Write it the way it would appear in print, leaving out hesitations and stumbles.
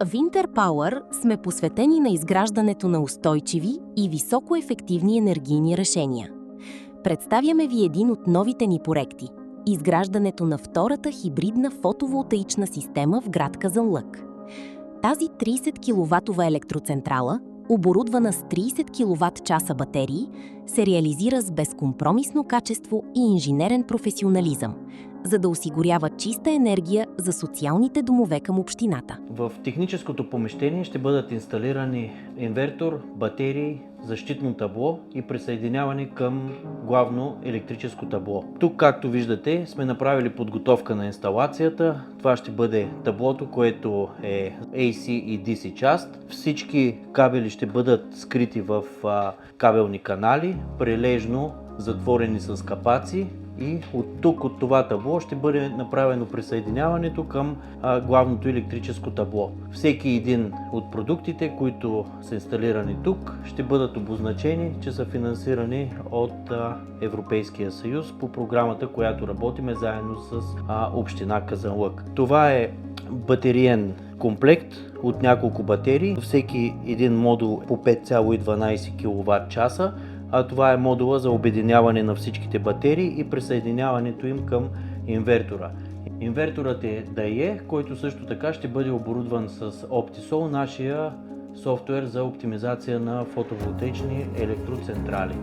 Winter Power сме посветени на изграждането на устойчиви и високоефективни енергийни решения. Представяме ви един от новите ни проекти – изграждането на втората хибридна фотоволтаична система в град Казанлък. Тази 30 киловатова електроцентрала, оборудвана с 30 киловатт-часа батерии, се реализира с безкомпромисно качество и инженерен професионализъм, за да осигурява чиста енергия за социалните домове към общината. В техническото помещение ще бъдат инсталирани инвертор, батерии, защитно табло и присъединяване към главно електрическо табло. Тук, както виждате, сме направили подготовка на инсталацията. Това ще бъде таблото, което е AC и DC част. Всички кабели ще бъдат скрити в кабелни канали, прилежно затворени с капаци. И от това табло ще бъде направено присъединяването към главното електрическо табло. Всеки един от продуктите, които са инсталирани тук, ще бъдат обозначени, че са финансирани от Европейския съюз по програмата, която работиме заедно с община Казанлък. Това е батериен комплект от няколко батерии, всеки един модул по 5,12 кВт-часа. А това е модула за обединяване на всичките батерии и присъединяването им към инвертора. Инверторът е DAE, който също така ще бъде оборудван с Optisol, нашия софтуер за оптимизация на фотоволтаични електроцентрали.